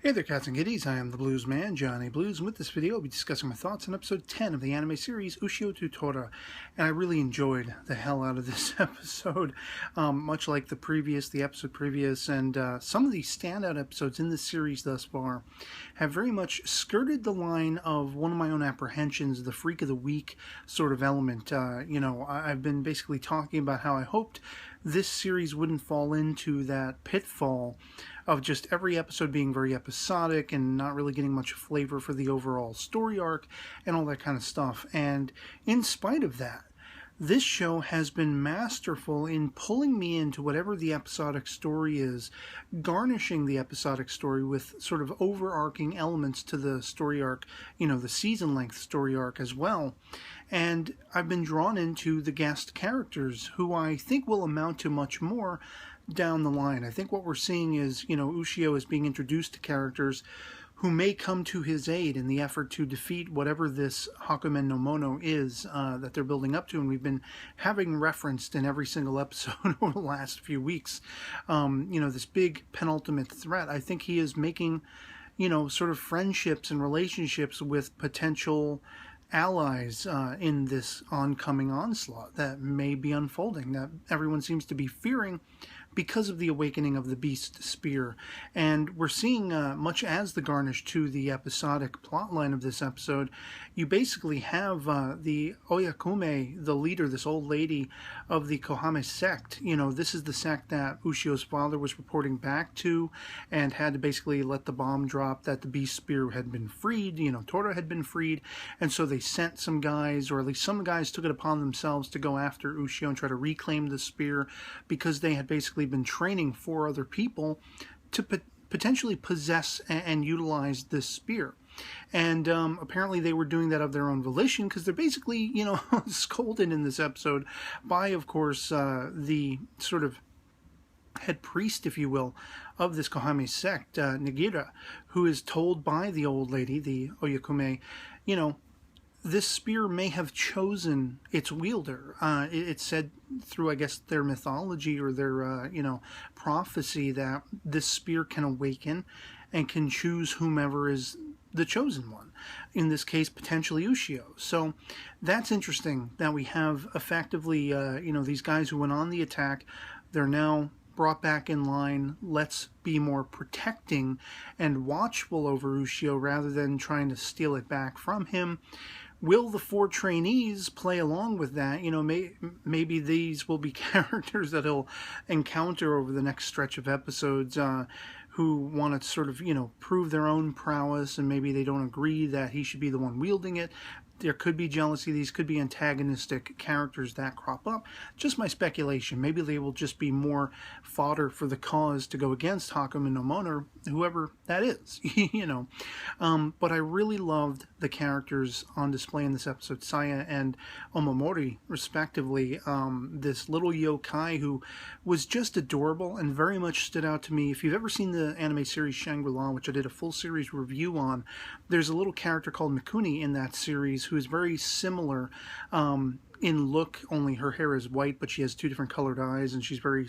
Hey there, cats and kitties. I am the Blues Man, Johnny Blues, and with this video I'll be discussing my thoughts on episode 10 of the anime series Ushio to Tora. And I really enjoyed the hell out of this episode, much like the episode previous, and some of the standout episodes in this series thus far have very much skirted the line of one of my own apprehensions, the freak of the week sort of element. I've been basically talking about how I hoped this series wouldn't fall into that pitfall of just every episode being very episodic and not really getting much flavor for the overall story arc and all that kind of stuff. And in spite of that, this show has been masterful in pulling me into whatever the episodic story is, garnishing the episodic story with sort of overarching elements to the story arc, the season-length story arc as well. And I've been drawn into the guest characters, who I think will amount to much more down the line. I think what we're seeing is, Ushio is being introduced to characters who may come to his aid in the effort to defeat whatever this Hakumen no Mono is that they're building up to, and we've been having referenced in every single episode over the last few weeks. This big penultimate threat. I think he is making, sort of friendships and relationships with potential allies in this oncoming onslaught that may be unfolding, that everyone seems to be fearing because of the awakening of the beast spear. And we're seeing, much as the garnish to the episodic plotline of this episode, you basically have the Oyakume, the leader, this old lady of the Kohame sect. This is the sect that Ushio's father was reporting back to and had to basically let the bomb drop that the beast spear had been freed, Tora had been freed, and so they sent some guys, or at least some guys took it upon themselves to go after Ushio and try to reclaim the spear, because they had basically been training 4 other people to potentially possess and utilize this spear. And apparently they were doing that of their own volition, because they're basically, scolded in this episode by, of course, the sort of head priest, if you will, of this Kohame sect, Nagira, who is told by the old lady, the Oyakume, this spear may have chosen its wielder. It's said through, I guess, their mythology or their, prophecy that this spear can awaken and can choose whomever is the chosen one. In this case, potentially Ushio. So that's interesting that we have effectively, these guys who went on the attack, they're now brought back in line. Let's be more protecting and watchful over Ushio rather than trying to steal it back from him. Will the 4 trainees play along with that? Maybe these will be characters that he'll encounter over the next stretch of episodes who want to sort of, prove their own prowess, and maybe they don't agree that he should be the one wielding it. There could be jealousy. These could be antagonistic characters that crop up. Just my speculation. Maybe they will just be more fodder for the cause to go against Hakumen no Mono, whoever that is, But I really loved the characters on display in this episode, Saya and Omamori, respectively. This little yokai who was just adorable and very much stood out to me. If you've ever seen the anime series Shangri-La, which I did a full series review on, there's a little character called Mikuni in that series who is very similar in look, only her hair is white, but she has 2 different colored eyes, and she's very,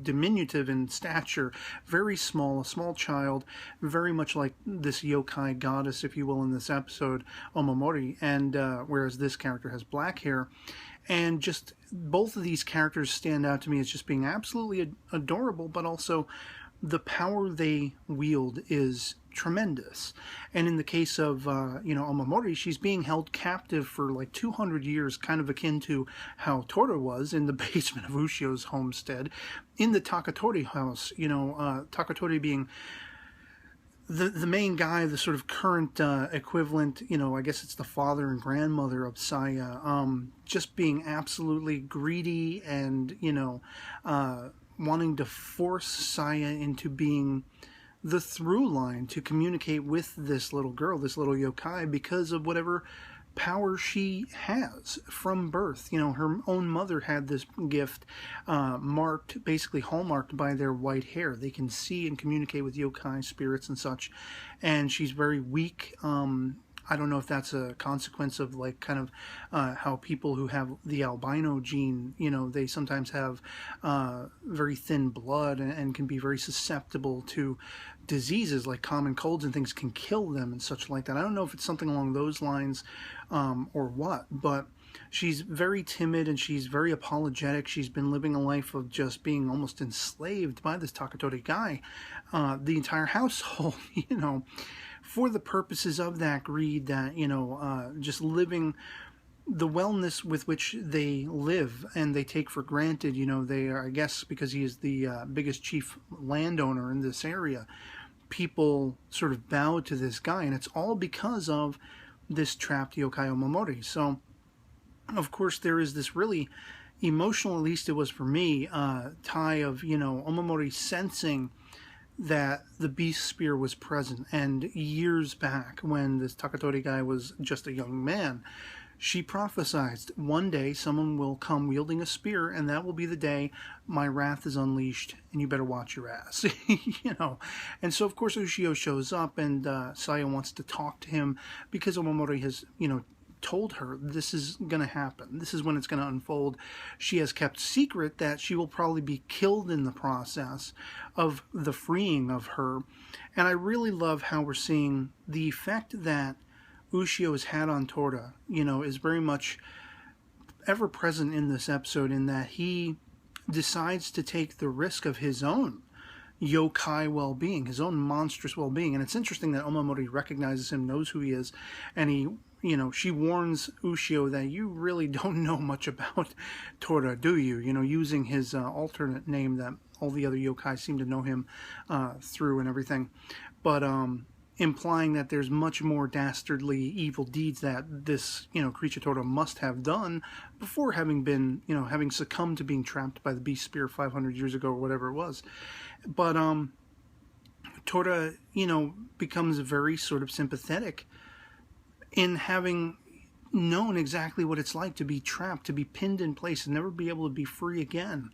diminutive in stature, very small, a small child, very much like this yokai goddess, if you will, in this episode, Omamori, and whereas this character has black hair. And just both of these characters stand out to me as just being absolutely adorable, but also the power they wield is tremendous. And in the case of, Omamori, she's being held captive for like 200 years, kind of akin to how Tora was in the basement of Ushio's homestead, in the Takatori house, Takatori being the main guy, the sort of current equivalent, I guess it's the father and grandmother of Saya, just being absolutely greedy and, wanting to force Saya into being the through line to communicate with this little girl, this little yokai, because of whatever power she has from birth. Her own mother had this gift marked, basically hallmarked by their white hair. They can see and communicate with yokai spirits and such, and she's very weak I don't know if that's a consequence of like kind of how people who have the albino gene, you know, they sometimes have very thin blood and can be very susceptible to diseases like common colds and things can kill them and such like that. I don't know if it's something along those lines or what, but she's very timid and she's very apologetic. She's been living a life of just being almost enslaved by this Takatori guy, the entire household, you know, for the purposes of that greed, that, you know, just living the wellness with which they live and they take for granted. You know, they are, I guess, because he is the biggest chief landowner in this area, people sort of bow to this guy, and it's all because of this trapped yokai Omamori. So, of course, there is this really emotional, at least it was for me, tie of, you know, Omamori sensing that the beast spear was present, and years back when this Takatori guy was just a young man, she prophesied, one day someone will come wielding a spear, and that will be the day my wrath is unleashed, and you better watch your ass. You know, and so of course Ushio shows up, and Saya wants to talk to him because Omamori has, you know, told her this is going to happen. This is when it's going to unfold. She has kept secret that she will probably be killed in the process of the freeing of her. And I really love how we're seeing the effect that Ushio has had on Tora, you know, is very much ever present in this episode, in that he decides to take the risk of his own yokai well-being, his own monstrous well-being. And it's interesting that Omamori recognizes him, knows who he is, and he, you know, she warns Ushio that you really don't know much about Tora, do you? You know, using his alternate name that all the other yokai seem to know him through and everything. But implying that there's much more dastardly evil deeds that this, you know, creature Tora must have done before having been, you know, having succumbed to being trapped by the beast spear 500 years ago or whatever it was. But Tora, you know, becomes very sort of sympathetic in having known exactly what it's like to be trapped, to be pinned in place and never be able to be free again.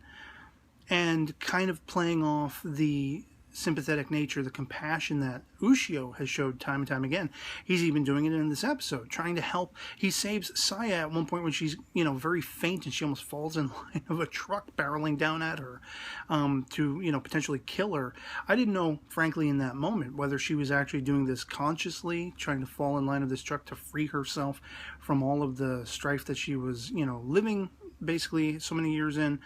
And kind of playing off the sympathetic nature, the compassion that Ushio has showed time and time again. He's even doing it in this episode, trying to help. He saves Saya at one point when she's, you know, very faint and she almost falls in line of a truck barreling down at her to, you know, potentially kill her. I didn't know, frankly, in that moment, whether she was actually doing this consciously, trying to fall in line of this truck to free herself from all of the strife that she was, you know, living basically so many years in,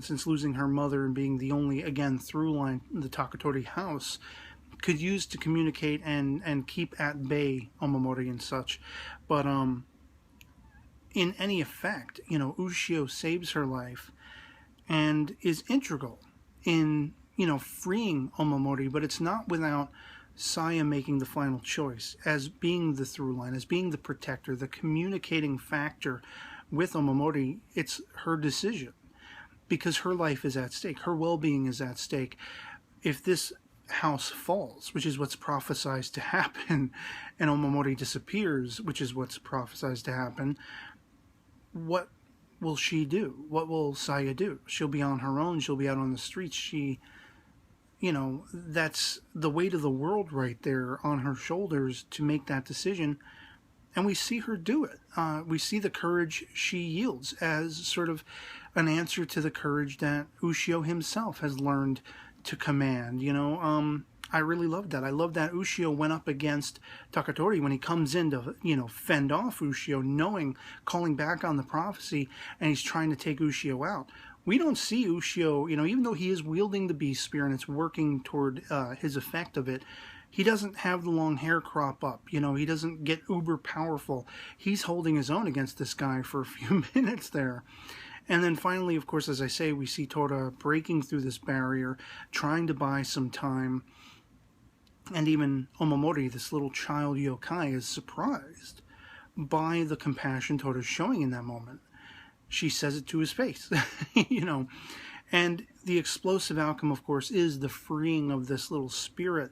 since losing her mother and being the only, again, through line the Takatori house could use to communicate and keep at bay Omamori and such. But in any effect, you know, Ushio saves her life and is integral in, you know, freeing Omamori, but it's not without Saya making the final choice as being the through line, as being the protector, the communicating factor with Omamori. It's her decision because her life is at stake. Her well-being is at stake. If this house falls, which is what's prophesied to happen, and Omamori disappears, which is what's prophesied to happen, what will she do? What will Saya do? She'll be on her own. She'll be out on the streets. She, you know, that's the weight of the world right there on her shoulders to make that decision. And we see her do it. We see the courage she yields as sort of an answer to the courage that Ushio himself has learned to command. You know, I really love that. I love that Ushio went up against Takatori when he comes in to, you know, fend off Ushio, knowing, calling back on the prophecy, and he's trying to take Ushio out. We don't see Ushio, you know, even though he is wielding the beast spear and it's working toward his effect of it, he doesn't have the long hair crop up. You know, he doesn't get uber powerful. He's holding his own against this guy for a few minutes there. And then finally, of course, as I say, we see Tora breaking through this barrier, trying to buy some time. And even Omamori, this little child yokai, is surprised by the compassion Tora's showing in that moment. She says it to his face, you know. And the explosive outcome, of course, is the freeing of this little spirit.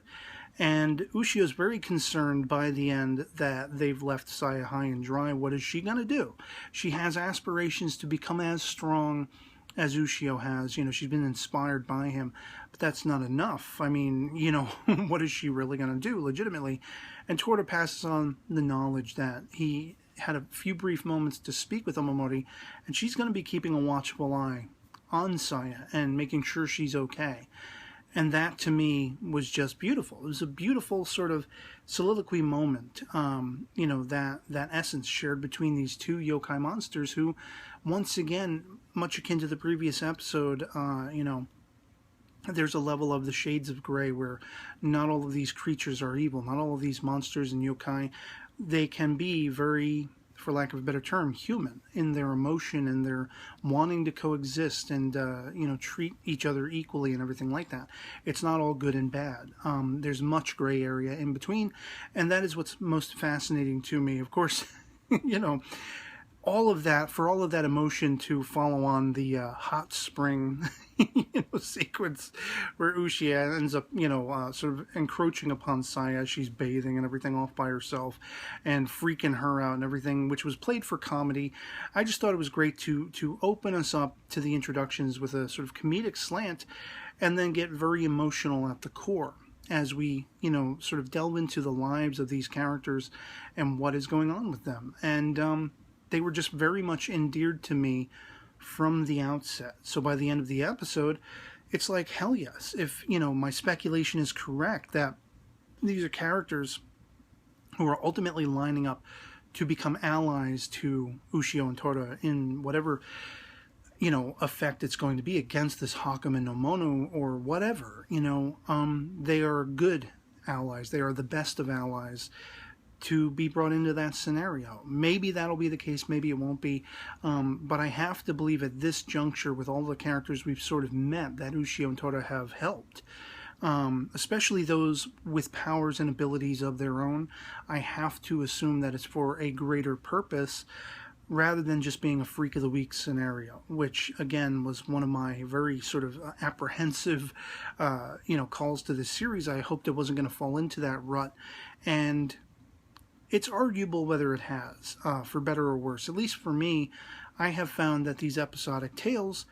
And Ushio is very concerned by the end that they've left Saya high and dry. What is she going to do? She has aspirations to become as strong as Ushio has. You know, she's been inspired by him, but that's not enough. I mean, you know, what is she really going to do, legitimately? And Tora passes on the knowledge that he had a few brief moments to speak with Omamori, and she's going to be keeping a watchful eye on Saya and making sure she's okay. And that, to me, was just beautiful. It was a beautiful sort of soliloquy moment, you know, that essence shared between these two yokai monsters who, once again, much akin to the previous episode, you know, there's a level of the shades of gray where not all of these creatures are evil. Not all of these monsters and yokai, they can be very, for lack of a better term, human in their emotion and their wanting to coexist and, you know, treat each other equally and everything like that. It's not all good and bad. There's much gray area in between, and that is what's most fascinating to me. Of course, you know, all of that, for all of that emotion to follow on the hot spring you know, sequence where Ushio ends up, you know, sort of encroaching upon Saya as she's bathing and everything off by herself and freaking her out and everything, which was played for comedy. I just thought it was great to open us up to the introductions with a sort of comedic slant and then get very emotional at the core as we, you know, sort of delve into the lives of these characters and what is going on with them. And they were just very much endeared to me from the outset. So by the end of the episode, it's like, hell yes. If, you know, my speculation is correct that these are characters who are ultimately lining up to become allies to Ushio and Tora in whatever, you know, effect it's going to be against this Hakama no Mono or whatever, you know, they are good allies. They are the best of allies to be brought into that scenario. Maybe that'll be the case, maybe it won't be, but I have to believe at this juncture, with all the characters we've sort of met, that Ushio and Tora have helped, especially those with powers and abilities of their own. I have to assume that it's for a greater purpose, rather than just being a freak of the week scenario, which again was one of my very sort of apprehensive, you know, calls to this series. I hoped it wasn't going to fall into that rut, and it's arguable whether it has, for better or worse. At least for me, I have found that these episodic tales,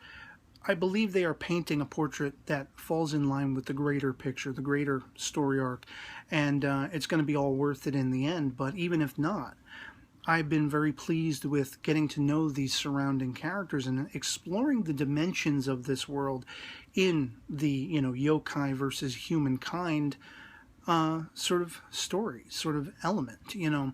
I believe they are painting a portrait that falls in line with the greater picture, the greater story arc, and it's going to be all worth it in the end. But even if not, I've been very pleased with getting to know these surrounding characters and exploring the dimensions of this world in the, you know, yokai versus humankind sort of story, sort of element, you know,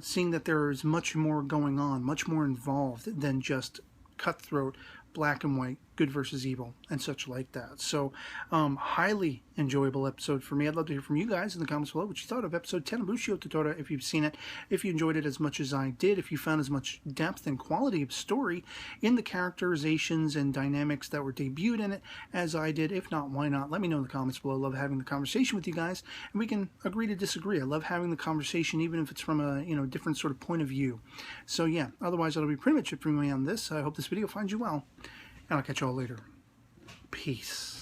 seeing that there is much more going on, much more involved than just cutthroat, black and white, good versus evil, and such like that. So, highly enjoyable episode for me. I'd love to hear from you guys in the comments below what you thought of episode 10 of Ushio to Tora, if you've seen it, if you enjoyed it as much as I did, if you found as much depth and quality of story in the characterizations and dynamics that were debuted in it as I did. If not, why not? Let me know in the comments below. I love having the conversation with you guys, and we can agree to disagree. I love having the conversation, even if it's from a, you know, different sort of point of view. So yeah, otherwise that'll be pretty much it for me on this. I hope this video finds you well, and I'll catch you all later. Peace.